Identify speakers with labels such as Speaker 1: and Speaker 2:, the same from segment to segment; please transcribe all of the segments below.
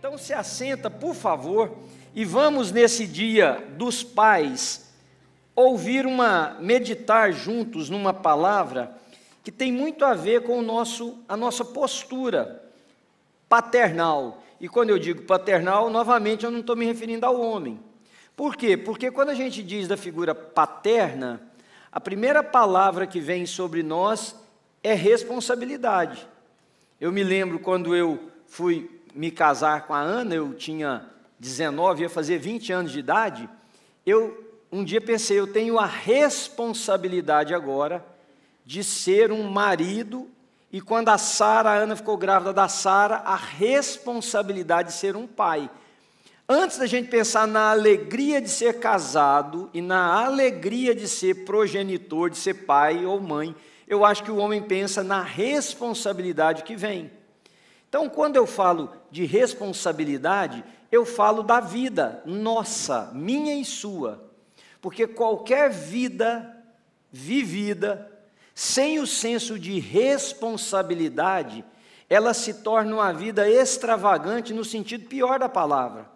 Speaker 1: Então se assenta, por favor, e vamos nesse dia dos pais meditar juntos numa palavra que tem muito a ver com a nossa postura paternal. E quando eu digo paternal, novamente eu não estou me referindo ao homem. Por quê? Porque quando a gente diz da figura paterna, a primeira palavra que vem sobre nós é responsabilidade. Eu me lembro quando eu fui me casar com a Ana, eu tinha 19, ia fazer 20 anos de idade, um dia pensei, eu tenho a responsabilidade agora de ser um marido, e quando a Ana ficou grávida da Sara, a responsabilidade de ser um pai. Antes da gente pensar na alegria de ser casado e na alegria de ser progenitor, de ser pai ou mãe, eu acho que o homem pensa na responsabilidade que vem. Então, quando eu falo de responsabilidade, eu falo da vida nossa, minha e sua. Porque qualquer vida vivida sem o senso de responsabilidade, ela se torna uma vida extravagante no sentido pior da palavra.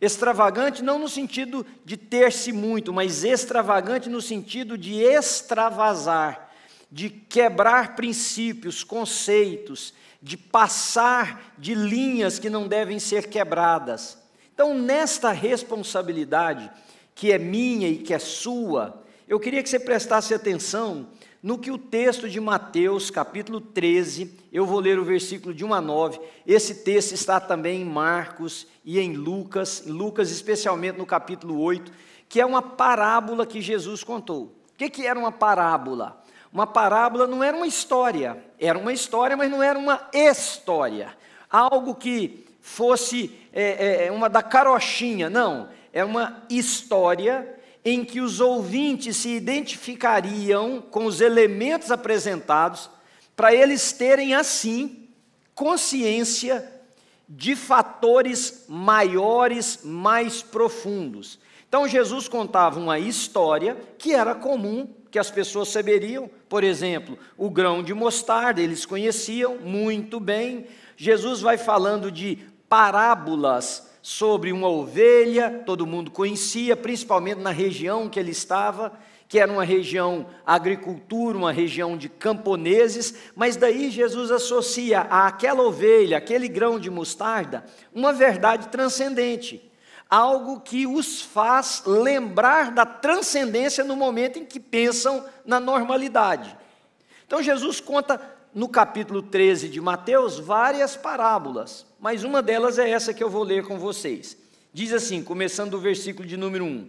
Speaker 1: Extravagante não no sentido de ter-se muito, mas extravagante no sentido de extravasar, de quebrar princípios, conceitos, de passar de linhas que não devem ser quebradas. Então, nesta responsabilidade, que é minha e que é sua, eu queria que você prestasse atenção no que o texto de Mateus, capítulo 13, eu vou ler o versículo de 1 a 9, esse texto está também em Marcos e em Lucas especialmente no capítulo 8, que é uma parábola que Jesus contou. O que era uma parábola? Uma parábola não era uma história, era uma história, mas não era uma história, algo que fosse uma da carochinha, não, é uma história em que os ouvintes se identificariam com os elementos apresentados, para eles terem, assim, consciência de fatores maiores, mais profundos. Então, Jesus contava uma história que era comum, que as pessoas saberiam, por exemplo, o grão de mostarda, eles conheciam muito bem. Jesus vai falando de parábolas sobre uma ovelha, todo mundo conhecia, principalmente na região que ele estava, que era uma região agricultura, uma região de camponeses, mas daí Jesus associa àquela ovelha, aquele grão de mostarda, uma verdade transcendente, algo que os faz lembrar da transcendência no momento em que pensam na normalidade. Então Jesus conta no capítulo 13 de Mateus várias parábolas, mas uma delas é essa que eu vou ler com vocês. Diz assim, começando do versículo de número 1.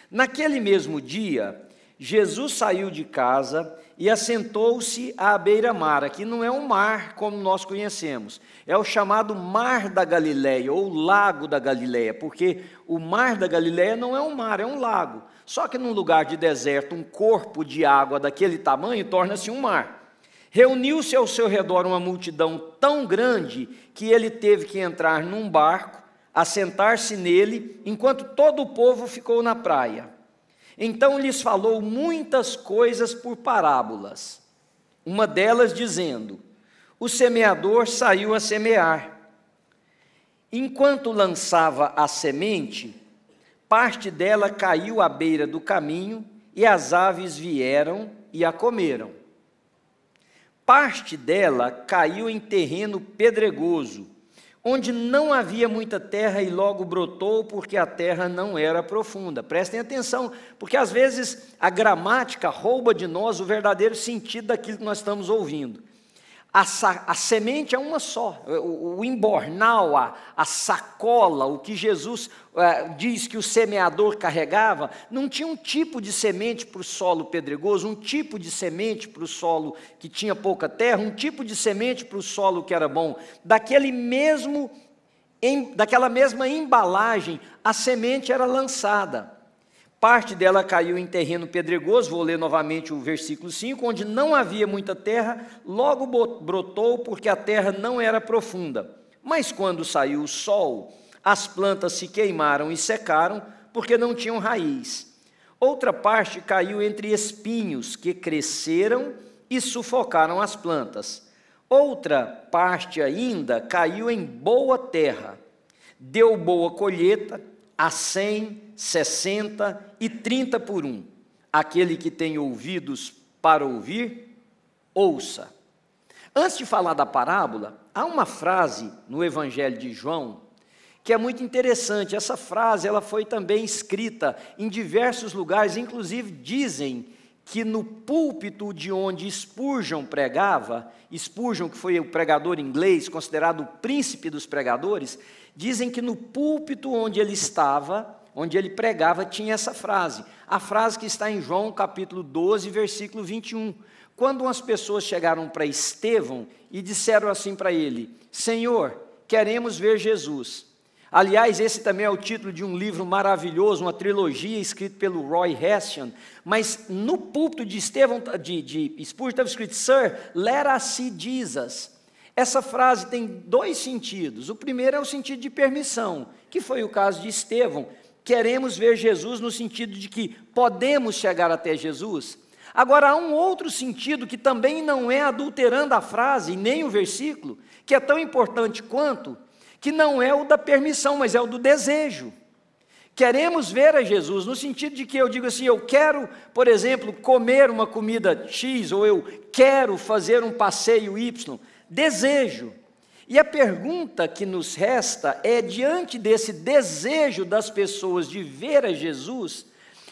Speaker 1: Naquele mesmo dia, Jesus saiu de casa e assentou-se à beira-mar. Aqui não é um mar como nós conhecemos, é o chamado Mar da Galileia, ou Lago da Galileia, porque o Mar da Galileia não é um mar, é um lago. Só que num lugar de deserto, um corpo de água daquele tamanho torna-se um mar. Reuniu-se ao seu redor uma multidão tão grande que ele teve que entrar num barco, assentar-se nele, enquanto todo o povo ficou na praia. Então lhes falou muitas coisas por parábolas, uma delas dizendo: o semeador saiu a semear. Enquanto lançava a semente, parte dela caiu à beira do caminho e as aves vieram e a comeram. Parte dela caiu em terreno pedregoso, onde não havia muita terra e logo brotou, porque a terra não era profunda. Prestem atenção, porque às vezes a gramática rouba de nós o verdadeiro sentido daquilo que nós estamos ouvindo. A semente é uma só, o embornal, a sacola, o que Jesus diz que o semeador carregava, não tinha um tipo de semente para o solo pedregoso, um tipo de semente para o solo que tinha pouca terra, um tipo de semente para o solo que era bom. Daquela mesma embalagem, a semente era lançada. Parte dela caiu em terreno pedregoso, vou ler novamente o versículo 5, onde não havia muita terra, logo brotou, porque a terra não era profunda. Mas quando saiu o sol, as plantas se queimaram e secaram, porque não tinham raiz. Outra parte caiu entre espinhos, que cresceram e sufocaram as plantas. Outra parte ainda caiu em boa terra. deu boa colheita a 100, 60 e 30 por um. Aquele que tem ouvidos para ouvir, ouça. Antes de falar da parábola, há uma frase no Evangelho de João que é muito interessante. Essa frase ela foi também escrita em diversos lugares, inclusive dizem que no púlpito de onde Spurgeon pregava, Spurgeon, que foi o pregador inglês, considerado o príncipe dos pregadores, dizem que no púlpito onde ele estava, onde ele pregava, tinha essa frase. A frase que está em João capítulo 12, versículo 21. Quando umas pessoas chegaram para Estevão e disseram assim para ele: Senhor, queremos ver Jesus. Aliás, esse também é o título de um livro maravilhoso, uma trilogia escrita pelo Roy Hession, mas no púlpito de Spurgeon estava escrito: Sir, let us see Jesus. Essa frase tem dois sentidos. O primeiro é o sentido de permissão, que foi o caso de Estevão. Queremos ver Jesus no sentido de que podemos chegar até Jesus. Agora, há um outro sentido que também não é adulterando a frase, nem o versículo, que é tão importante quanto, que não é o da permissão, mas é o do desejo. Queremos ver a Jesus, no sentido de que eu digo assim, eu quero, por exemplo, comer uma comida X, ou eu quero fazer um passeio Y, desejo. E a pergunta que nos resta é, diante desse desejo das pessoas de ver a Jesus,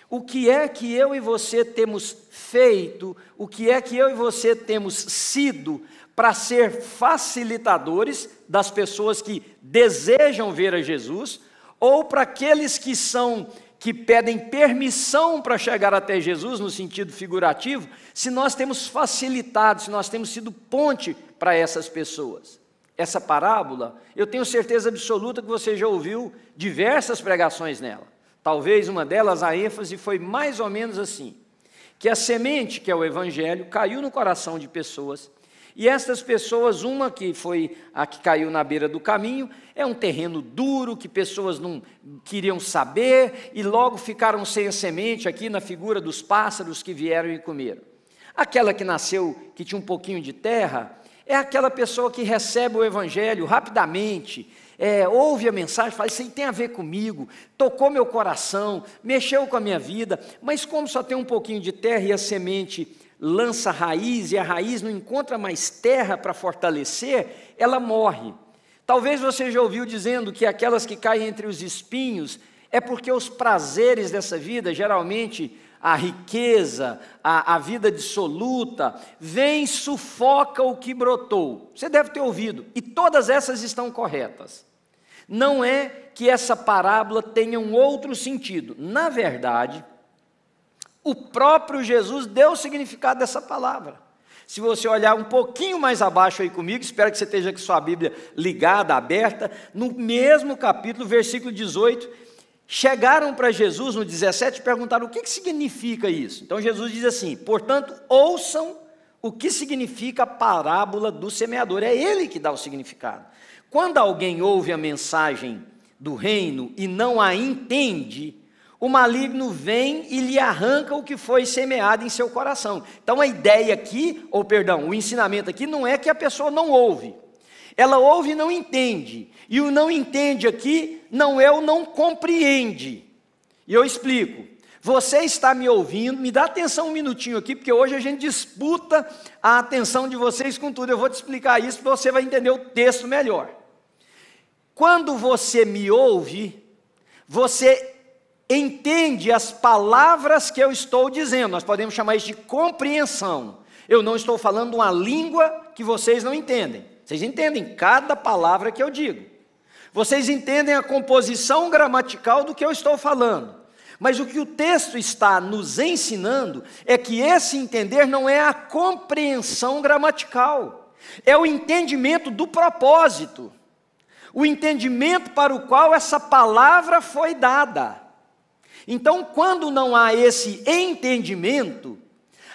Speaker 1: o que é que eu e você temos feito, o que é que eu e você temos sido para ser facilitadores das pessoas que desejam ver a Jesus, ou para aqueles que pedem permissão para chegar até Jesus, no sentido figurativo, se nós temos facilitado, se nós temos sido ponte para essas pessoas. Essa parábola, eu tenho certeza absoluta que você já ouviu diversas pregações nela. Talvez uma delas, a ênfase foi mais ou menos assim, que a semente, que é o Evangelho, caiu no coração de pessoas, e estas pessoas, uma que foi a que caiu na beira do caminho, é um terreno duro, que pessoas não queriam saber, e logo ficaram sem a semente, aqui na figura dos pássaros que vieram e comeram. Aquela que nasceu, que tinha um pouquinho de terra, é aquela pessoa que recebe o Evangelho rapidamente, ouve a mensagem, fala, isso aí tem a ver comigo, tocou meu coração, mexeu com a minha vida, mas como só tem um pouquinho de terra e a semente lança raiz, e a raiz não encontra mais terra para fortalecer, ela morre. Talvez você já ouviu dizendo que aquelas que caem entre os espinhos, é porque os prazeres dessa vida, geralmente a riqueza, a vida dissoluta, vem e sufoca o que brotou. Você deve ter ouvido, e todas essas estão corretas. Não é que essa parábola tenha um outro sentido. Na verdade, o próprio Jesus deu o significado dessa palavra. Se você olhar um pouquinho mais abaixo aí comigo, espero que você esteja com sua Bíblia ligada, aberta, no mesmo capítulo, versículo 18, chegaram para Jesus no 17 e perguntaram o que significa isso. Então Jesus diz assim, portanto, ouçam o que significa a parábola do semeador. É ele que dá o significado. Quando alguém ouve a mensagem do reino e não a entende, o maligno vem e lhe arranca o que foi semeado em seu coração. Então a ideia aqui, o ensinamento aqui não é que a pessoa não ouve. Ela ouve e não entende. E o não entende aqui não é o não compreende. E eu explico. Você está me ouvindo, me dá atenção um minutinho aqui, porque hoje a gente disputa a atenção de vocês com tudo. Eu vou te explicar isso, você vai entender o texto melhor. Quando você me ouve, você entende as palavras que eu estou dizendo. Nós podemos chamar isso de compreensão. Eu não estou falando uma língua que vocês não entendem. Vocês entendem cada palavra que eu digo. Vocês entendem a composição gramatical do que eu estou falando. Mas o que o texto está nos ensinando é que esse entender não é a compreensão gramatical. É o entendimento do propósito. O entendimento para o qual essa palavra foi dada. Então, quando não há esse entendimento,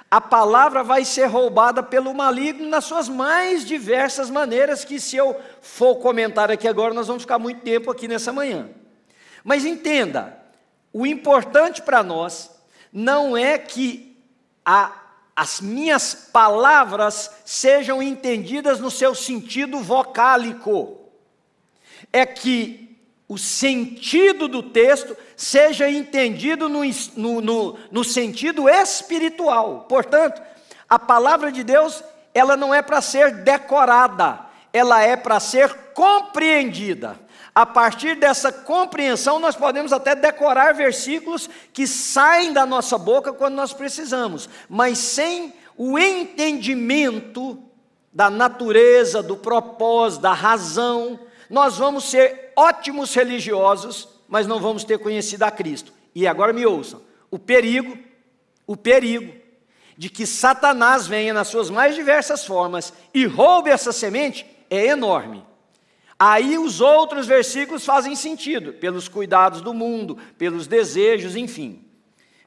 Speaker 1: a palavra vai ser roubada pelo maligno nas suas mais diversas maneiras, que se eu for comentar aqui agora, nós vamos ficar muito tempo aqui nessa manhã. Mas entenda, o importante para nós não é que as minhas palavras sejam entendidas no seu sentido vocálico. É que o sentido do texto seja entendido no sentido espiritual. Portanto, a palavra de Deus, ela não é para ser decorada, ela é para ser compreendida. A partir dessa compreensão, nós podemos até decorar versículos que saem da nossa boca quando nós precisamos, mas sem o entendimento da natureza, do propósito, da razão, nós vamos ser ótimos religiosos, mas não vamos ter conhecido a Cristo. E agora me ouçam, o perigo de que Satanás venha nas suas mais diversas formas e roube essa semente é enorme. Aí os outros versículos fazem sentido, pelos cuidados do mundo, pelos desejos, enfim.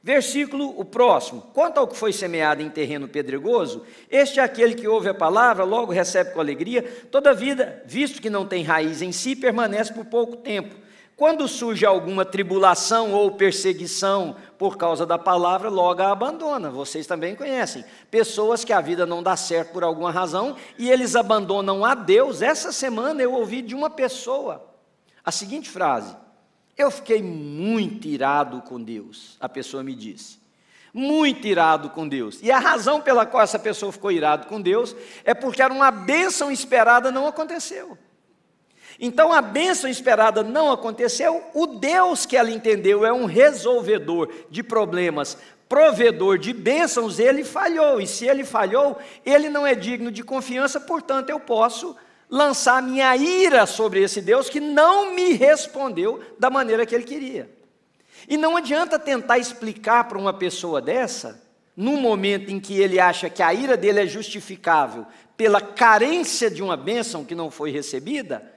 Speaker 1: Versículo, o próximo, quanto ao que foi semeado em terreno pedregoso, este é aquele que ouve a palavra, logo recebe com alegria, todavia, visto que não tem raiz em si, permanece por pouco tempo. Quando surge alguma tribulação ou perseguição por causa da palavra, logo a abandona. Vocês também conhecem pessoas que a vida não dá certo por alguma razão e eles abandonam a Deus. Essa semana eu ouvi de uma pessoa a seguinte frase: eu fiquei muito irado com Deus. A pessoa me disse, muito irado com Deus. E a razão pela qual essa pessoa ficou irado com Deus é porque era uma bênção esperada, não aconteceu. Então a bênção esperada não aconteceu, o Deus que ela entendeu é um resolvedor de problemas, provedor de bênçãos, ele falhou, e se ele falhou, ele não é digno de confiança, portanto eu posso lançar minha ira sobre esse Deus que não me respondeu da maneira que ele queria. E não adianta tentar explicar para uma pessoa dessa, num momento em que ele acha que a ira dele é justificável pela carência de uma bênção que não foi recebida,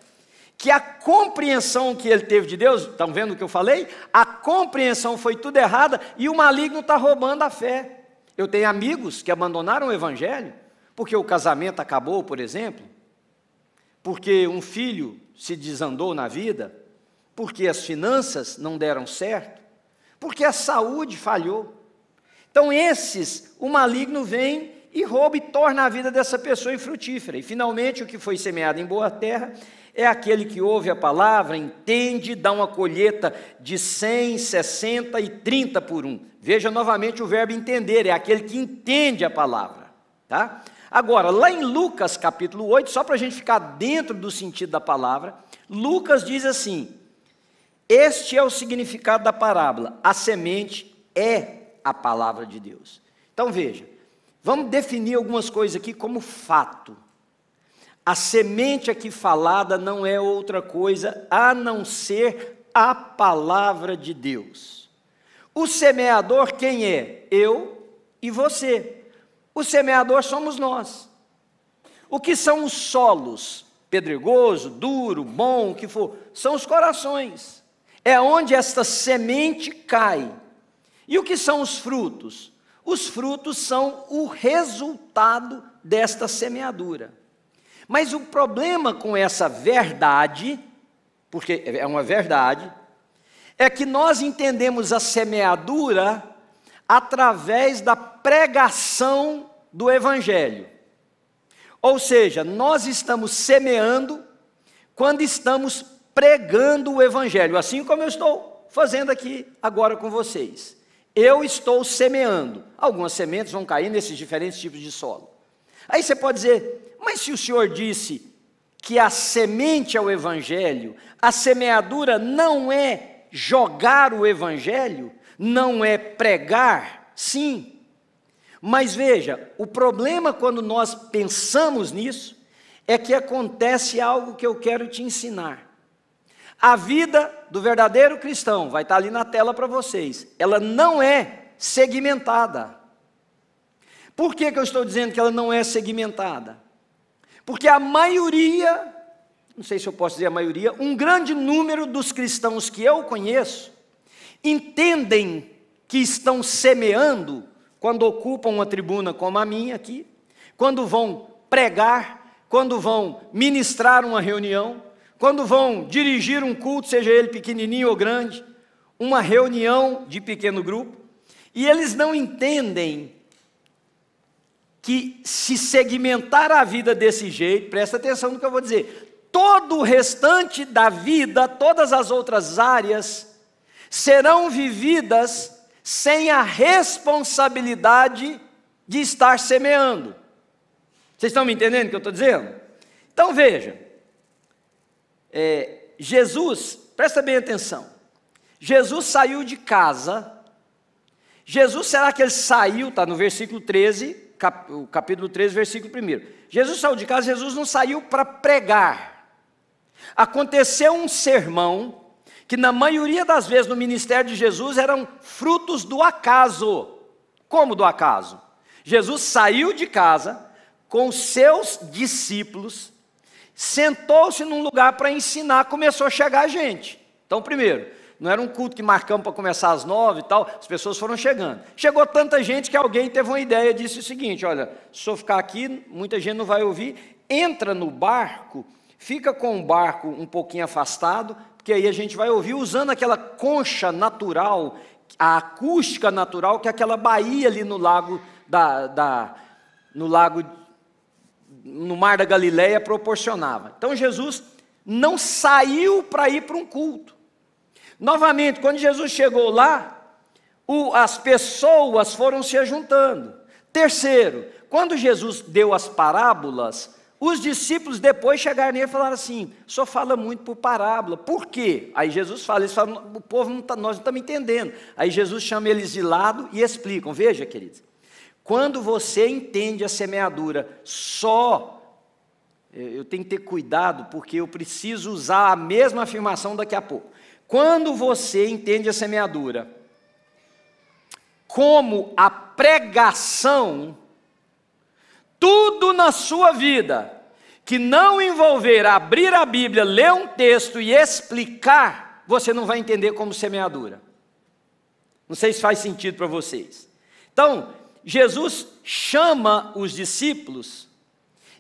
Speaker 1: que a compreensão que ele teve de Deus, estão vendo o que eu falei? A compreensão foi tudo errada e o maligno está roubando a fé. Eu tenho amigos que abandonaram o evangelho, porque o casamento acabou, por exemplo, porque um filho se desandou na vida, porque as finanças não deram certo, porque a saúde falhou. Então esses, o maligno vem e rouba e torna a vida dessa pessoa infrutífera. E finalmente o que foi semeado em boa terra é aquele que ouve a palavra, entende, dá uma colheita de 100, 60 e 30 por um. Veja novamente o verbo entender, é aquele que entende a palavra. Tá? Agora, lá em Lucas capítulo 8, só para a gente ficar dentro do sentido da palavra, Lucas diz assim, este é o significado da parábola, a semente é a palavra de Deus. Então veja, vamos definir algumas coisas aqui como fato. A semente aqui falada não é outra coisa a não ser a palavra de Deus. O semeador quem é? Eu e você. O semeador somos nós. O que são os solos? Pedregoso, duro, bom, o que for, são os corações. É onde esta semente cai. E o que são os frutos? Os frutos são o resultado desta semeadura. Mas o problema com essa verdade, porque é uma verdade, é que nós entendemos a semeadura através da pregação do Evangelho. Ou seja, nós estamos semeando quando estamos pregando o Evangelho, assim como eu estou fazendo aqui agora com vocês. Eu estou semeando, algumas sementes vão cair nesses diferentes tipos de solo. Aí você pode dizer, mas se o Senhor disse que a semente é o Evangelho, a semeadura não é jogar o Evangelho, não é pregar, sim. Mas veja, o problema quando nós pensamos nisso, é que acontece algo que eu quero te ensinar. A vida do verdadeiro cristão, vai estar ali na tela para vocês, ela não é segmentada. Por que eu estou dizendo que ela não é segmentada? Porque a maioria, não sei se eu posso dizer a maioria, um grande número dos cristãos que eu conheço, entendem que estão semeando quando ocupam uma tribuna como a minha aqui, quando vão pregar, quando vão ministrar uma reunião, quando vão dirigir um culto, seja ele pequenininho ou grande, uma reunião de pequeno grupo, e eles não entendem que se segmentar a vida desse jeito, presta atenção no que eu vou dizer, todo o restante da vida, todas as outras áreas, serão vividas sem a responsabilidade de estar semeando. Vocês estão me entendendo o que eu estou dizendo? Então veja, Jesus, presta bem atenção, Jesus saiu de casa. Jesus, será que ele saiu, está no versículo 13, capítulo 13, versículo 1. Jesus saiu de casa, Jesus não saiu para pregar. Aconteceu um sermão, que na maioria das vezes no ministério de Jesus eram frutos do acaso. Como do acaso? Jesus saiu de casa com os seus discípulos, sentou-se num lugar para ensinar, começou a chegar gente. Então, primeiro, não era um culto que marcamos para começar às 9 e tal, as pessoas foram chegando. Chegou tanta gente que alguém teve uma ideia, disse o seguinte: olha, se eu ficar aqui, muita gente não vai ouvir, entra no barco, fica com o barco um pouquinho afastado, porque aí a gente vai ouvir usando aquela concha natural, a acústica natural, que é aquela baía ali no lago, no mar da Galileia proporcionava. Então Jesus não saiu para ir para um culto. Novamente, quando Jesus chegou lá, as pessoas foram se ajuntando. Terceiro, quando Jesus deu as parábolas, os discípulos depois chegaram nele e falaram assim: o senhor fala muito por parábola, por quê? Aí Jesus fala, eles falam, o povo nós não estamos entendendo. Aí Jesus chama eles de lado e explicam. Veja, queridos, quando você entende a semeadura eu tenho que ter cuidado, porque eu preciso usar a mesma afirmação daqui a pouco. Quando você entende a semeadura como a pregação, tudo na sua vida que não envolver abrir a Bíblia, ler um texto e explicar, você não vai entender como semeadura. Não sei se faz sentido para vocês. Então, Jesus chama os discípulos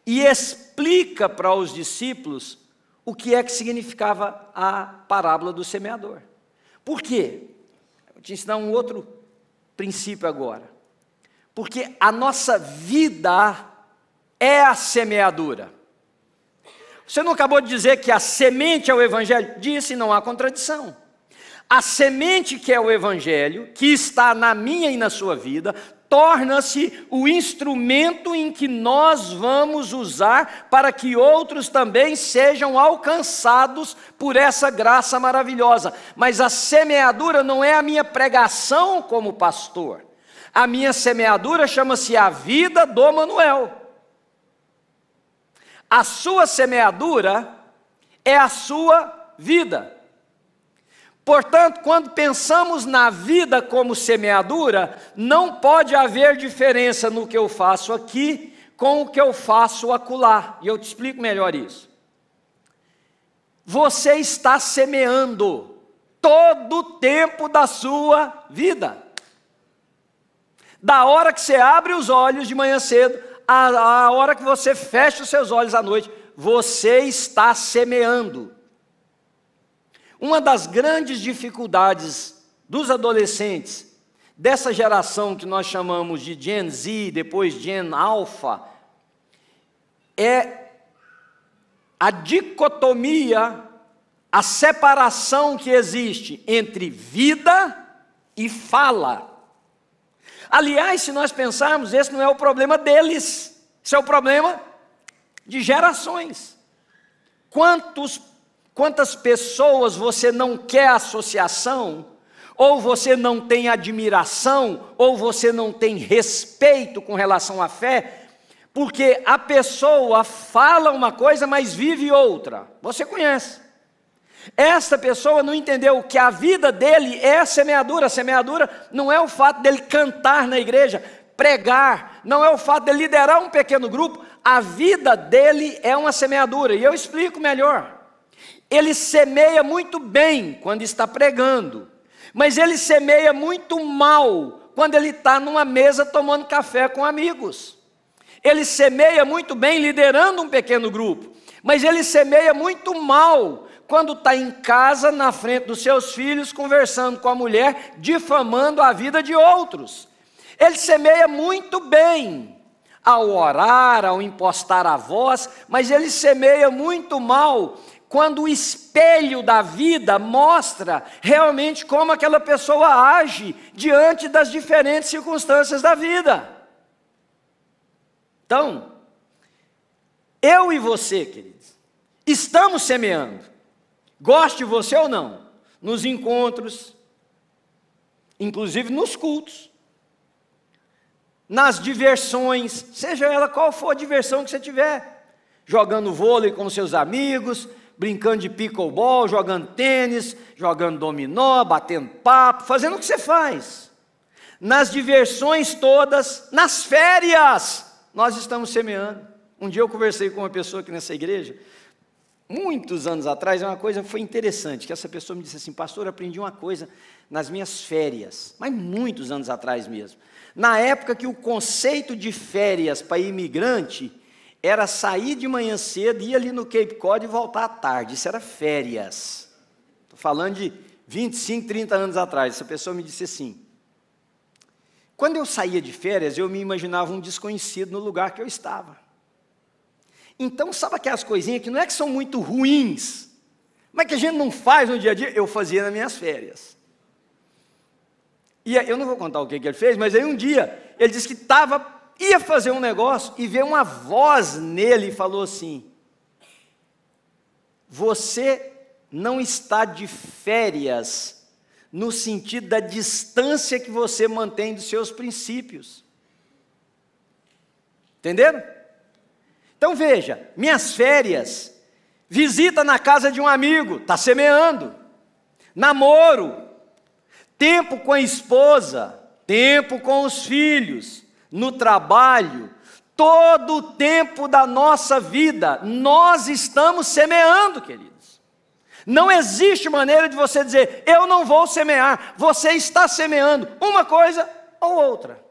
Speaker 1: e explica para os discípulos o que é que significava a parábola do semeador. Por quê? Vou te ensinar um outro princípio agora. Porque a nossa vida é a semeadura. Você não acabou de dizer que a semente é o Evangelho? Disse, não há contradição. A semente que é o Evangelho, que está na minha e na sua vida, torna-se o instrumento em que nós vamos usar para que outros também sejam alcançados por essa graça maravilhosa. Mas a semeadura não é a minha pregação como pastor. A minha semeadura chama-se a vida do Manuel. A sua semeadura é a sua vida. Portanto, quando pensamos na vida como semeadura, não pode haver diferença no que eu faço aqui com o que eu faço acolá. E eu te explico melhor isso. Você está semeando todo o tempo da sua vida. Da hora que você abre os olhos de manhã cedo, a hora que você fecha os seus olhos à noite, você está semeando. Uma das grandes dificuldades dos adolescentes, dessa geração que nós chamamos de Gen Z, depois Gen Alpha, é a dicotomia, a separação que existe entre vida e fala. Aliás, se nós pensarmos, esse não é o problema deles, esse é o problema de gerações. Quantas pessoas você não quer associação, ou você não tem admiração, ou você não tem respeito com relação à fé, porque a pessoa fala uma coisa, mas vive outra. Você conhece. Esta pessoa não entendeu que a vida dele é a semeadura. A semeadura não é o fato dele cantar na igreja, pregar, não é o fato de liderar um pequeno grupo. A vida dele é uma semeadura, e eu explico melhor. Ele semeia muito bem quando está pregando, mas ele semeia muito mal quando ele está numa mesa tomando café com amigos. Ele semeia muito bem liderando um pequeno grupo, mas ele semeia muito mal quando está em casa, na frente dos seus filhos, conversando com a mulher, difamando a vida de outros. Ele semeia muito bem ao orar, ao impostar a voz, mas ele semeia muito mal quando o espelho da vida mostra realmente como aquela pessoa age diante das diferentes circunstâncias da vida. Então, eu e você, queridos, estamos semeando, goste você ou não, nos encontros, inclusive nos cultos, nas diversões, seja ela qual for a diversão que você tiver, jogando vôlei com seus amigos, brincando de pickleball, jogando tênis, jogando dominó, batendo papo, fazendo o que você faz. Nas diversões todas, nas férias, nós estamos semeando. Um dia eu conversei com uma pessoa aqui nessa igreja, muitos anos atrás, uma coisa foi interessante, que essa pessoa me disse assim: pastor, eu aprendi uma coisa nas minhas férias, mas muitos anos atrás mesmo. Na época que o conceito de férias para imigrante era sair de manhã cedo, ir ali no Cape Cod e voltar à tarde. Isso era férias. Estou falando de 25, 30 anos atrás. Essa pessoa me disse assim: quando eu saía de férias, eu me imaginava um desconhecido no lugar que eu estava. Então, sabe aquelas coisinhas que não é que são muito ruins, mas que a gente não faz no dia a dia? Eu fazia nas minhas férias. E eu não vou contar o que ele fez, mas aí um dia, ele disse que ia fazer um negócio e veio uma voz nele e falou assim: você não está de férias no sentido da distância que você mantém dos seus princípios. Entenderam? Então veja, minhas férias, visita na casa de um amigo, está semeando, namoro, tempo com a esposa, tempo com os filhos, no trabalho, todo o tempo da nossa vida, nós estamos semeando, queridos. Não existe maneira de você dizer: eu não vou semear. Você está semeando uma coisa ou outra.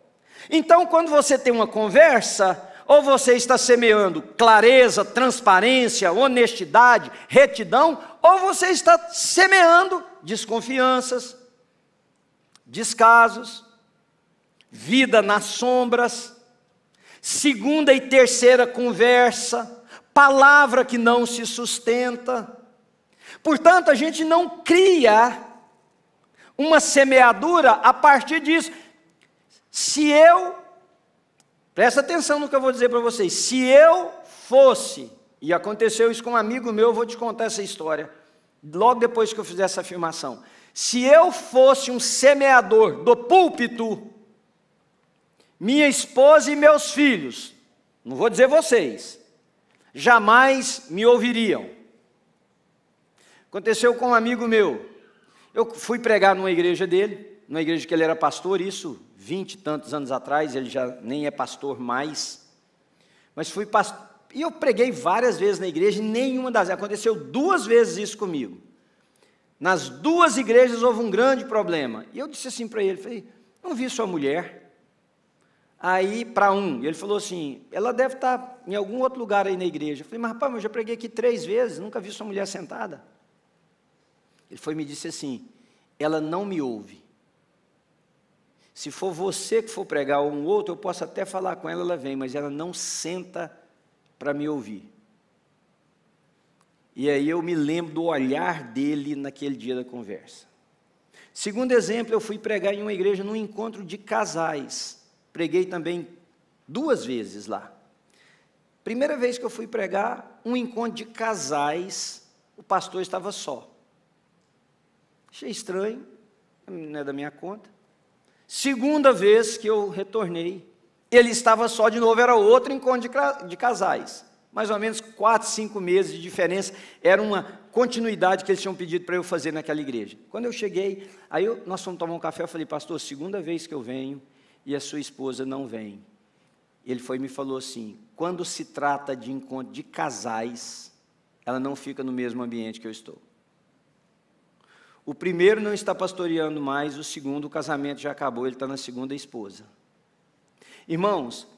Speaker 1: Então, quando você tem uma conversa, ou você está semeando clareza, transparência, honestidade, retidão, ou você está semeando desconfianças, descasos, vida nas sombras, segunda e terceira conversa, palavra que não se sustenta. Portanto, a gente não cria uma semeadura a partir disso. Presta atenção no que eu vou dizer para vocês, se eu fosse, e aconteceu isso com um amigo meu, eu vou te contar essa história, logo depois que eu fizer essa afirmação. Se eu fosse um semeador do púlpito, minha esposa e meus filhos, não vou dizer vocês, jamais me ouviriam. Aconteceu com um amigo meu, eu fui pregar numa igreja dele, numa igreja que ele era pastor, isso 20 e tantos anos atrás, ele já nem é pastor mais, mas fui pastor, e eu preguei várias vezes na igreja, e nenhuma das vezes, aconteceu 2 vezes isso comigo. Nas 2 igrejas houve um grande problema, e eu disse assim para ele, falei: não vi sua mulher. Aí para ele falou assim: ela deve estar em algum outro lugar aí na igreja. Eu falei: mas rapaz, eu já preguei aqui 3 vezes, nunca vi sua mulher sentada. Ele foi e me disse assim: ela não me ouve. Se for você que for pregar ou um outro, eu posso até falar com ela, ela vem, mas ela não senta para me ouvir. E aí eu me lembro do olhar dele naquele dia da conversa. Segundo exemplo, eu fui pregar em uma igreja num encontro de casais. Preguei também 2 vezes lá. Primeira vez que eu fui pregar, um encontro de casais, o pastor estava só. Achei estranho, não é da minha conta. Segunda vez que eu retornei, ele estava só de novo, era outro encontro de casais. Mais ou menos 4, 5 meses de diferença, era uma continuidade que eles tinham pedido para eu fazer naquela igreja. Quando eu cheguei, nós fomos tomar um café, eu falei: pastor, segunda vez que eu venho e a sua esposa não vem. Ele foi e me falou assim: quando se trata de encontro de casais, ela não fica no mesmo ambiente que eu estou. O primeiro não está pastoreando mais, o segundo, o casamento já acabou, ele está na segunda esposa. Irmãos,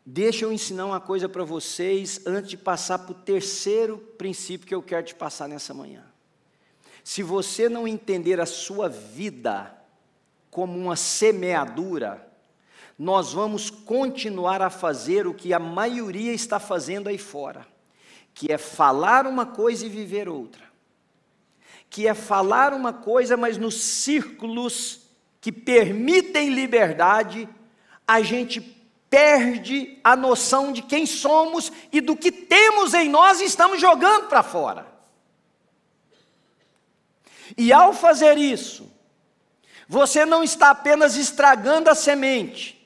Speaker 1: deixa eu ensinar uma coisa para vocês, antes de passar para o terceiro princípio que eu quero te passar nessa manhã. Se você não entender a sua vida como uma semeadura, nós vamos continuar a fazer o que a maioria está fazendo aí fora, que é falar uma coisa e viver outra, que é falar uma coisa, mas nos círculos que permitem liberdade, a gente perde a noção de quem somos e do que temos em nós e estamos jogando para fora. E ao fazer isso, você não está apenas estragando a semente,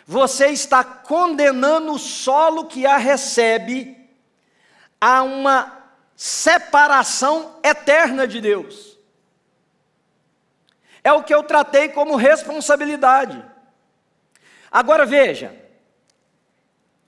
Speaker 1: você está condenando o solo que a recebe a uma separação eterna de Deus. É o que eu tratei como responsabilidade. Agora veja,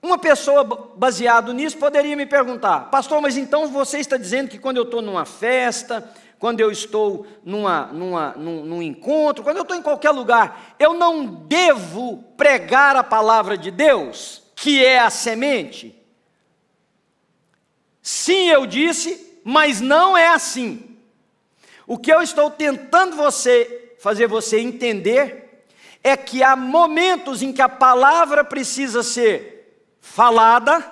Speaker 1: uma pessoa baseado nisso poderia me perguntar: pastor, mas então você está dizendo que quando eu estou numa festa, quando eu estou num encontro, quando eu estou em qualquer lugar, eu não devo pregar a palavra de Deus, que é a semente? Sim, eu disse, mas não é assim. O que eu estou tentando fazer você entender é que há momentos em que a palavra precisa ser falada,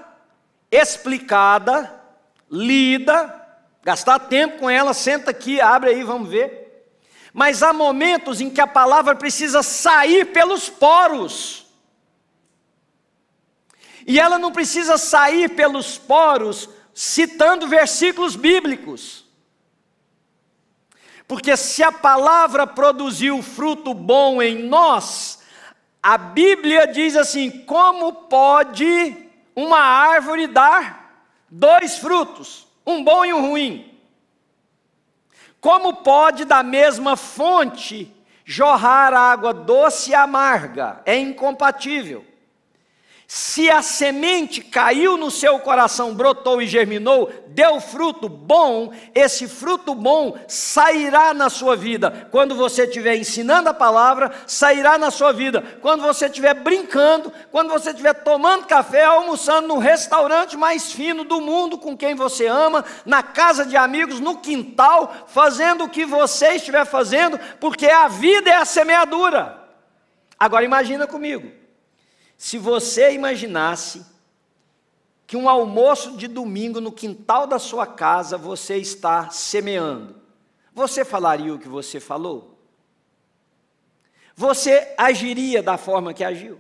Speaker 1: explicada, lida, gastar tempo com ela, senta aqui, abre aí, vamos ver. Mas há momentos em que a palavra precisa sair pelos poros. E ela não precisa sair pelos poros citando versículos bíblicos. Porque se a palavra produziu fruto bom em nós, a Bíblia diz assim: como pode uma árvore dar 2 frutos? Um bom e um ruim. Como pode da mesma fonte jorrar água doce e amarga? É incompatível. Se a semente caiu no seu coração, brotou e germinou, deu fruto bom, esse fruto bom sairá na sua vida. Quando você estiver ensinando a palavra, sairá na sua vida. Quando você estiver brincando, quando você estiver tomando café, almoçando no restaurante mais fino do mundo com quem você ama, na casa de amigos, no quintal, fazendo o que você estiver fazendo, porque a vida é a semeadura. Agora imagina comigo. Se você imaginasse que um almoço de domingo no quintal da sua casa você está semeando, você falaria o que você falou? Você agiria da forma que agiu?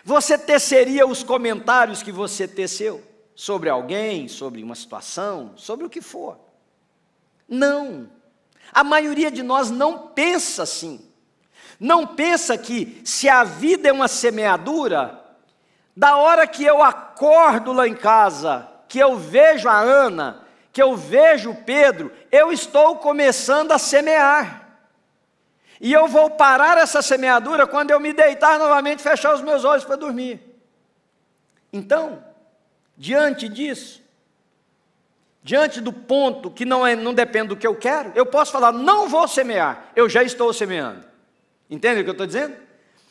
Speaker 1: Você teceria os comentários que você teceu sobre alguém, sobre uma situação, sobre o que for? Não. A maioria de nós não pensa assim. Não pensa que se a vida é uma semeadura, da hora que eu acordo lá em casa, que eu vejo a Ana, que eu vejo o Pedro, eu estou começando a semear. E eu vou parar essa semeadura quando eu me deitar novamente, fechar os meus olhos para dormir. Então, diante disso, diante do ponto que não depende do que eu quero, eu posso falar: não vou semear, eu já estou semeando. Entende o que eu estou dizendo?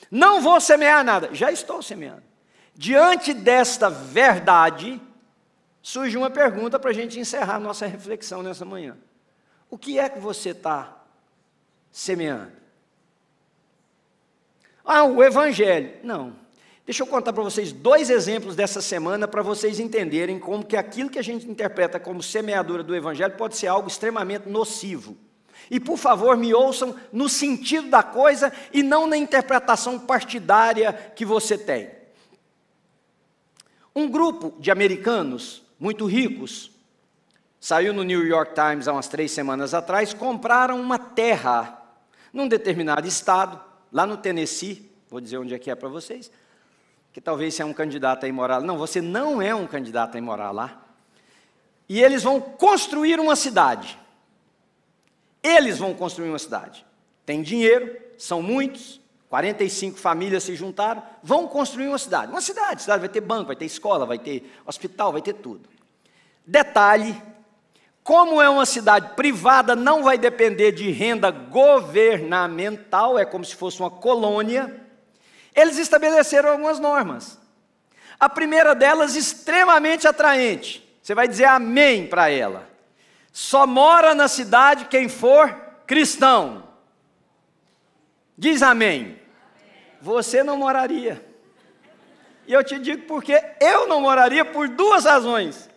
Speaker 1: Não vou semear nada, já estou semeando. Diante desta verdade, surge uma pergunta para a gente encerrar a nossa reflexão nessa manhã. O que é que você está semeando? O Evangelho. Não. Deixa eu contar para vocês 2 exemplos dessa semana para vocês entenderem como que aquilo que a gente interpreta como semeadura do Evangelho pode ser algo extremamente nocivo. E por favor me ouçam no sentido da coisa e não na interpretação partidária que você tem. Um grupo de americanos muito ricos, saiu no New York Times há umas 3 semanas atrás, compraram uma terra num determinado estado, lá no Tennessee, vou dizer onde é que é para vocês, que talvez você é um candidato a ir morar lá. Não, você não é um candidato a ir morar lá. E eles vão construir uma cidade. Eles vão construir uma cidade. Tem dinheiro, são muitos, 45 famílias se juntaram, vão construir uma cidade. Uma cidade vai ter banco, vai ter escola, vai ter hospital, vai ter tudo. Detalhe, como é uma cidade privada, não vai depender de renda governamental, é como se fosse uma colônia. Eles estabeleceram algumas normas. A primeira delas, extremamente atraente. Você vai dizer amém para ela. Só mora na cidade quem for cristão. Diz amém. Você não moraria. E eu te digo porque eu não moraria por duas razões.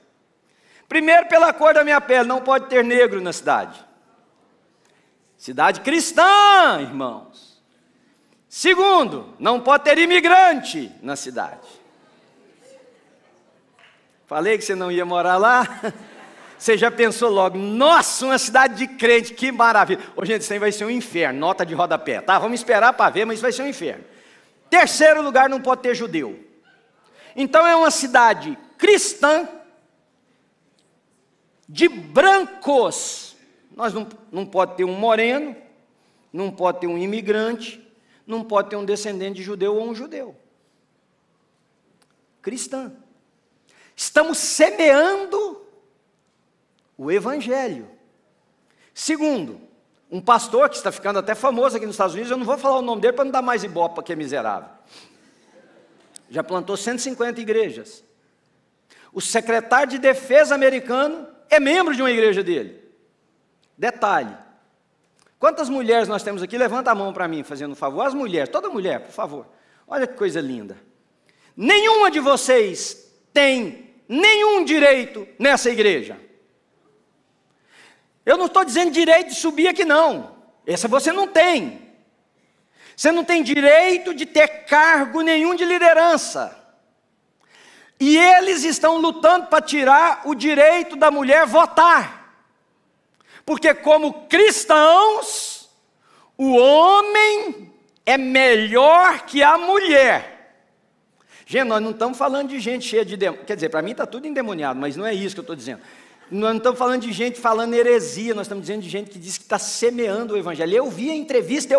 Speaker 1: Primeiro, pela cor da minha pele, não pode ter negro na cidade. Cidade cristã, irmãos. Segundo, não pode ter imigrante na cidade. Falei que você não ia morar lá? Você já pensou logo, nossa, uma cidade de crente, que maravilha. Ô, gente, isso aí vai ser um inferno, nota de rodapé, tá? Vamos esperar para ver, mas isso vai ser um inferno. Terceiro lugar, não pode ter judeu. Então é uma cidade cristã, de brancos. Nós não pode ter um moreno, não pode ter um imigrante, não pode ter um descendente de judeu ou um judeu. Cristã. Estamos semeando o evangelho. Segundo, um pastor que está ficando até famoso aqui nos Estados Unidos, eu não vou falar o nome dele para não dar mais ibope para que é miserável. Já plantou 150 igrejas. O secretário de defesa americano é membro de uma igreja dele. Detalhe. Quantas mulheres nós temos aqui? Levanta a mão para mim, fazendo um favor. As mulheres, toda mulher, por favor. Olha que coisa linda. Nenhuma de vocês tem nenhum direito nessa igreja. Eu não estou dizendo direito de subir aqui não. Essa você não tem. Você não tem direito de ter cargo nenhum de liderança. E eles estão lutando para tirar o direito da mulher votar. Porque como cristãos, o homem é melhor que a mulher. Gente, nós não estamos falando de gente cheia de demônio. Quer dizer, para mim está tudo endemoniado, mas não é isso que eu estou dizendo. Nós não estamos falando de gente falando heresia, nós estamos dizendo de gente que diz que está semeando o evangelho. Eu ouvi a entrevista,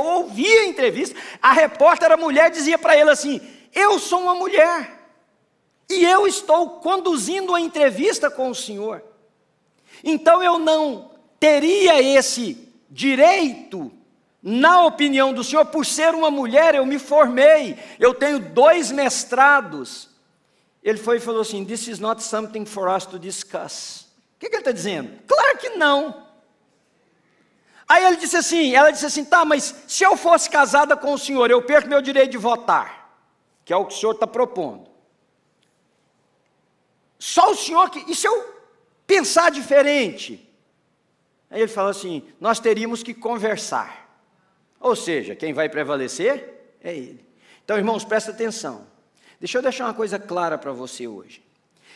Speaker 1: a repórter, a mulher, dizia para ele assim, eu sou uma mulher, e eu estou conduzindo a entrevista com o Senhor. Então eu não teria esse direito, na opinião do Senhor, por ser uma mulher, eu me formei, eu tenho 2 mestrados. Ele foi e falou assim, this is not something for us to discuss. O que ele está dizendo? Claro que não. Aí ela disse assim, tá, mas se eu fosse casada com o senhor, eu perco meu direito de votar, que é o que o senhor está propondo. Só o senhor que, e se eu pensar diferente? Aí ele fala assim, nós teríamos que conversar. Ou seja, quem vai prevalecer é ele. Então, irmãos, presta atenção. Deixa eu deixar uma coisa clara para você hoje.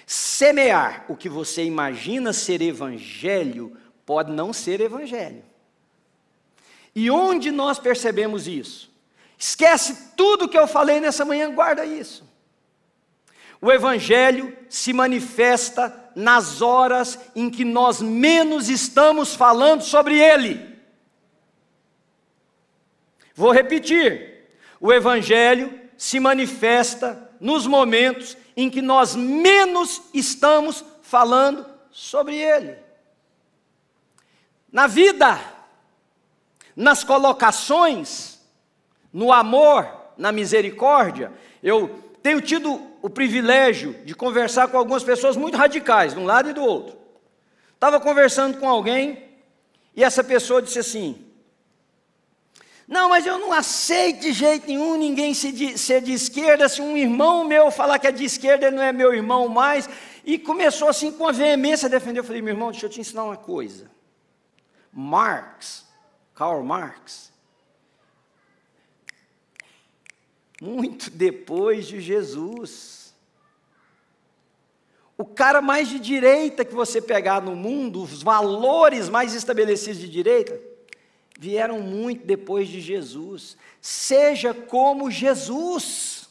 Speaker 1: Semear o que você imagina ser evangelho, pode não ser evangelho. E onde nós percebemos isso? Esquece tudo que eu falei nessa manhã, guarda isso. O evangelho se manifesta nas horas em que nós menos estamos falando sobre ele. Vou repetir. O evangelho se manifesta nos momentos em que nós menos estamos falando sobre ele. Na vida, nas colocações, no amor, na misericórdia, eu tenho tido o privilégio de conversar com algumas pessoas muito radicais, de um lado e do outro. Estava conversando com alguém, e essa pessoa disse assim, não, mas eu não aceito de jeito nenhum ninguém ser de esquerda, se um irmão meu falar que é de esquerda, ele não é meu irmão mais, e começou assim com a veemência a defender. Eu falei, meu irmão, deixa eu te ensinar uma coisa. Karl Marx, muito depois de Jesus, o cara mais de direita que você pegar no mundo, os valores mais estabelecidos de direita, vieram muito depois de Jesus. Seja como Jesus,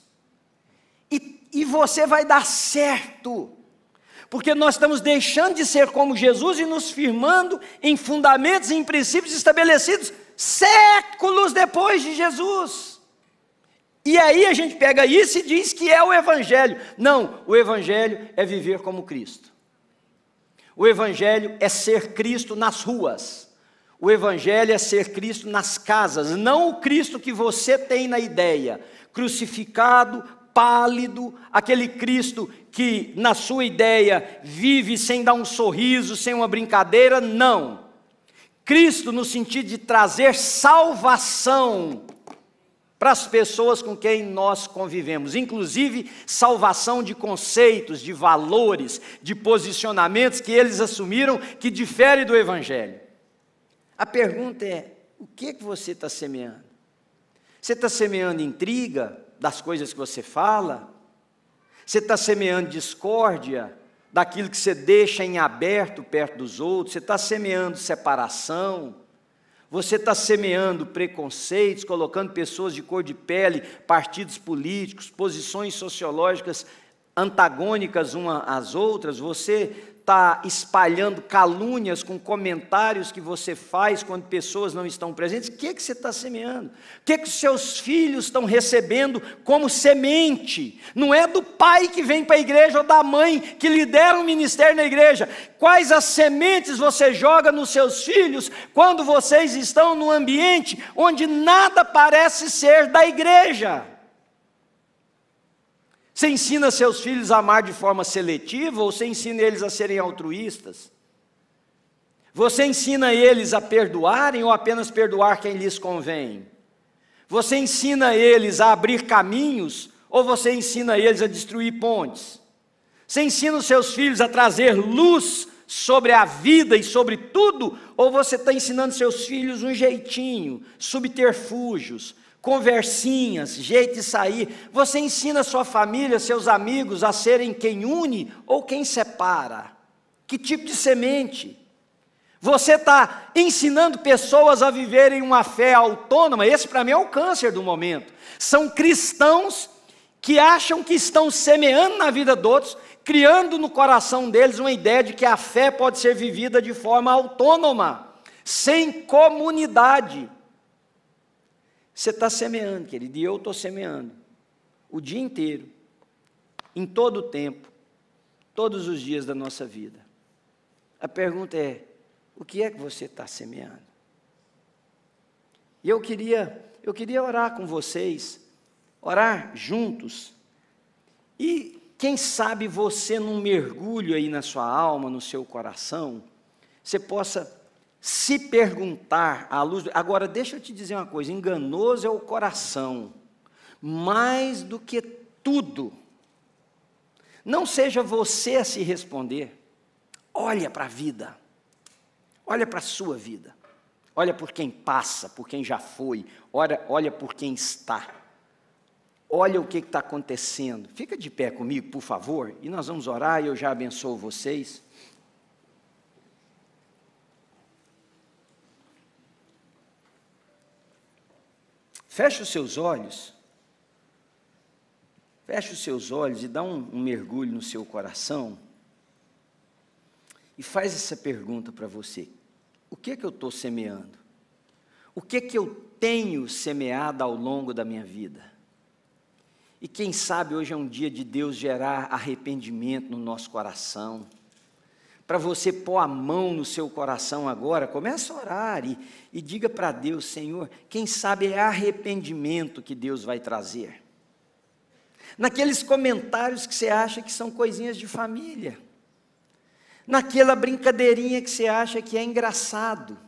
Speaker 1: e você vai dar certo, porque nós estamos deixando de ser como Jesus e nos firmando em fundamentos e em princípios estabelecidos séculos depois de Jesus. E aí a gente pega isso e diz que é o evangelho. Não, o evangelho é viver como Cristo. O evangelho é ser Cristo nas ruas. O evangelho é ser Cristo nas casas, não o Cristo que você tem na ideia, crucificado, pálido, aquele Cristo que na sua ideia vive sem dar um sorriso, sem uma brincadeira, não. Cristo no sentido de trazer salvação para as pessoas com quem nós convivemos, inclusive salvação de conceitos, de valores, de posicionamentos que eles assumiram que difere do Evangelho. A pergunta é, o que você está semeando? Você está semeando intriga das coisas que você fala? Você está semeando discórdia daquilo que você deixa em aberto perto dos outros? Você está semeando separação? Você está semeando preconceitos, colocando pessoas de cor de pele, partidos políticos, posições sociológicas antagônicas umas às outras? Você está espalhando calúnias com comentários que você faz quando pessoas não estão presentes? O que você está semeando? O que os seus filhos estão recebendo como semente? Não é do pai que vem para a igreja ou da mãe que lidera um ministério na igreja. Quais as sementes você joga nos seus filhos quando vocês estão num ambiente onde nada parece ser da igreja? Você ensina seus filhos a amar de forma seletiva ou você ensina eles a serem altruístas? Você ensina eles a perdoarem ou apenas perdoar quem lhes convém? Você ensina eles a abrir caminhos ou você ensina eles a destruir pontes? Você ensina os seus filhos a trazer luz sobre a vida e sobre tudo, ou você está ensinando seus filhos um jeitinho, subterfúgios, conversinhas, jeito de sair? Você ensina sua família, seus amigos a serem quem une ou quem separa? Que tipo de semente? Você está ensinando pessoas a viverem uma fé autônoma? Esse para mim é o câncer do momento. São cristãos que acham que estão semeando na vida de outros, criando no coração deles uma ideia de que a fé pode ser vivida de forma autônoma, sem comunidade. Você está semeando, querido, e eu estou semeando o dia inteiro, em todo o tempo, todos os dias da nossa vida. A pergunta é, o que é que você está semeando? E eu queria orar com vocês, orar juntos, e quem sabe você num mergulho aí na sua alma, no seu coração, você possa se perguntar à luz. Agora deixa eu te dizer uma coisa, enganoso é o coração, mais do que tudo. Não seja você a se responder, olha para a vida, olha para a sua vida, olha por quem passa, por quem já foi, olha por quem está, olha o que está acontecendo. Fica de pé comigo, por favor, e nós vamos orar e eu já abençoo vocês. Feche os seus olhos, e dá um mergulho no seu coração e faz essa pergunta para você: o que eu estou semeando? O que eu tenho semeado ao longo da minha vida? E quem sabe hoje é um dia de Deus gerar arrependimento no nosso coração, para você pôr a mão no seu coração agora, comece a orar e diga para Deus: Senhor, quem sabe é arrependimento que Deus vai trazer. Naqueles comentários que você acha que são coisinhas de família, naquela brincadeirinha que você acha que é engraçado,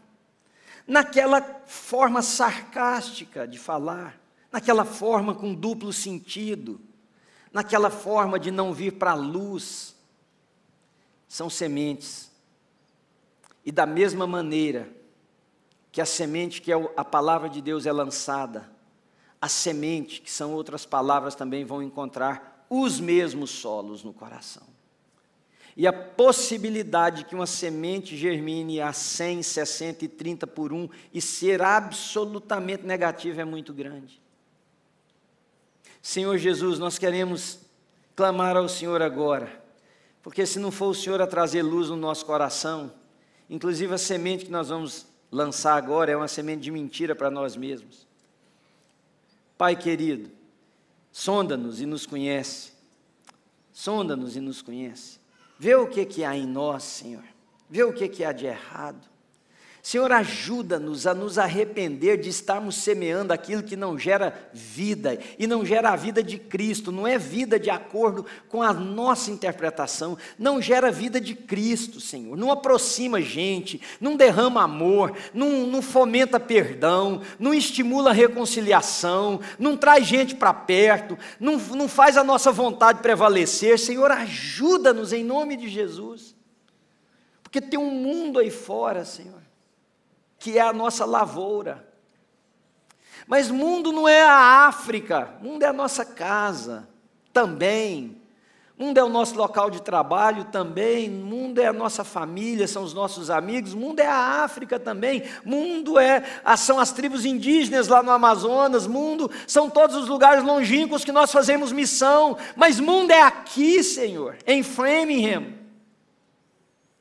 Speaker 1: naquela forma sarcástica de falar, naquela forma com duplo sentido, naquela forma de não vir para a luz. São sementes. E da mesma maneira que a semente, que é a palavra de Deus, é lançada, a semente, que são outras palavras, também vão encontrar os mesmos solos no coração. E a possibilidade que uma semente germine a 100, 60 e 30 por 1 e ser absolutamente negativa é muito grande. Senhor Jesus, nós queremos clamar ao Senhor agora, porque se não for o Senhor a trazer luz no nosso coração, inclusive a semente que nós vamos lançar agora é uma semente de mentira para nós mesmos. Pai querido, sonda-nos e nos conhece, sonda-nos e nos conhece, vê o que há em nós, Senhor, vê o que há de errado. Senhor, ajuda-nos a nos arrepender de estarmos semeando aquilo que não gera vida, e não gera a vida de Cristo, não é vida de acordo com a nossa interpretação, não gera vida de Cristo, Senhor, não aproxima gente, não derrama amor, não fomenta perdão, não estimula a reconciliação, não traz gente para perto, não faz a nossa vontade prevalecer. Senhor, ajuda-nos em nome de Jesus, porque tem um mundo aí fora, Senhor, que é a nossa lavoura. Mas mundo não é a África, mundo é a nossa casa, também. Mundo é o nosso local de trabalho, também. Mundo é a nossa família, são os nossos amigos. Mundo é a África também. Mundo são as tribos indígenas lá no Amazonas. Mundo são todos os lugares longínquos que nós fazemos missão. Mas mundo é aqui, Senhor, em Framingham,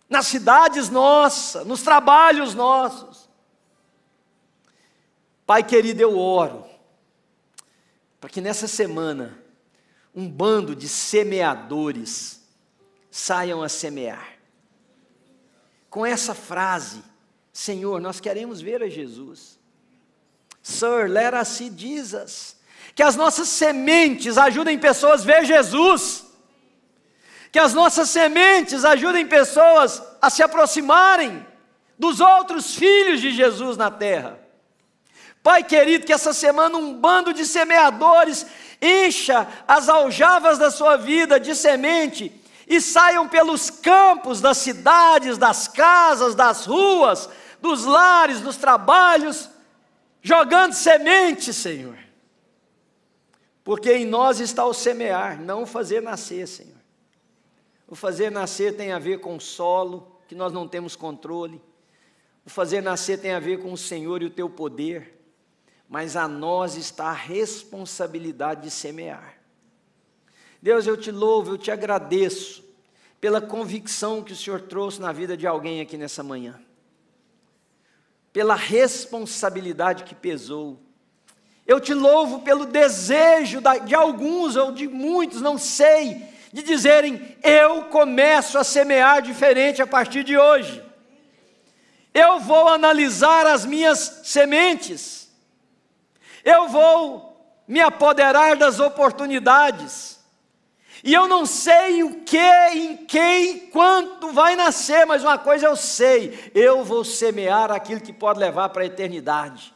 Speaker 1: nas cidades nossas, nos trabalhos nossos. Pai querido, eu oro para que nessa semana um bando de semeadores saiam a semear. Com essa frase: Senhor, nós queremos ver a Jesus. Sir, let us see Jesus. Que as nossas sementes ajudem pessoas a ver Jesus. Que as nossas sementes ajudem pessoas a se aproximarem dos outros filhos de Jesus na terra. Pai querido, que essa semana um bando de semeadores encha as aljavas da sua vida de semente e saiam pelos campos das cidades, das casas, das ruas, dos lares, dos trabalhos, jogando semente, Senhor. Porque em nós está o semear, não o fazer nascer, Senhor. O fazer nascer tem a ver com o solo, que nós não temos controle. O fazer nascer tem a ver com o Senhor e o teu poder. Mas a nós está a responsabilidade de semear. Deus, eu te louvo, eu te agradeço pela convicção que o Senhor trouxe na vida de alguém aqui nessa manhã. Pela responsabilidade que pesou. Eu te louvo pelo desejo de alguns ou de muitos, não sei, de dizerem: eu começo a semear diferente a partir de hoje. Eu vou analisar as minhas sementes. Eu vou me apoderar das oportunidades. E eu não sei o que, em quem, quanto vai nascer, mas uma coisa eu sei: eu vou semear aquilo que pode levar para a eternidade.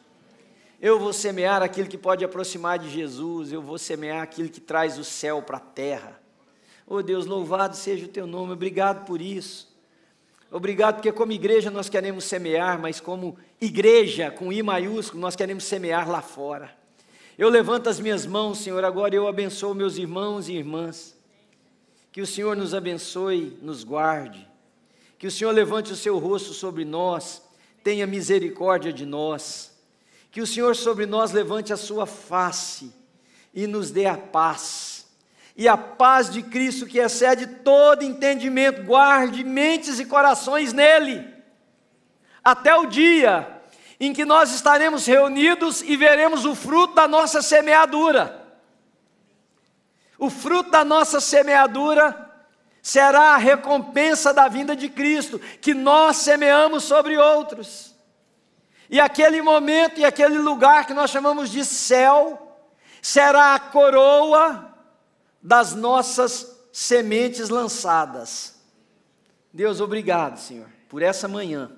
Speaker 1: Eu vou semear aquilo que pode aproximar de Jesus. Eu vou semear aquilo que traz o céu para a terra. Oh Deus, louvado seja o teu nome, obrigado por isso. Obrigado porque como igreja nós queremos semear, mas como igreja, com I maiúsculo, nós queremos semear lá fora. Eu levanto as minhas mãos, Senhor, agora eu abençoo meus irmãos e irmãs. Que o Senhor nos abençoe, nos guarde. Que o Senhor levante o seu rosto sobre nós, tenha misericórdia de nós. Que o Senhor sobre nós levante a sua face e nos dê a paz. E a paz de Cristo, que excede todo entendimento, guarde mentes e corações nele, até o dia em que nós estaremos reunidos e veremos o fruto da nossa semeadura. O fruto da nossa semeadura será a recompensa da vinda de Cristo, que nós semeamos sobre outros. E aquele momento e aquele lugar que nós chamamos de céu, será a coroa das nossas sementes lançadas. Deus, obrigado, Senhor, por essa manhã,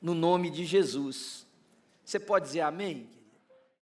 Speaker 1: no nome de Jesus. Você pode dizer amém?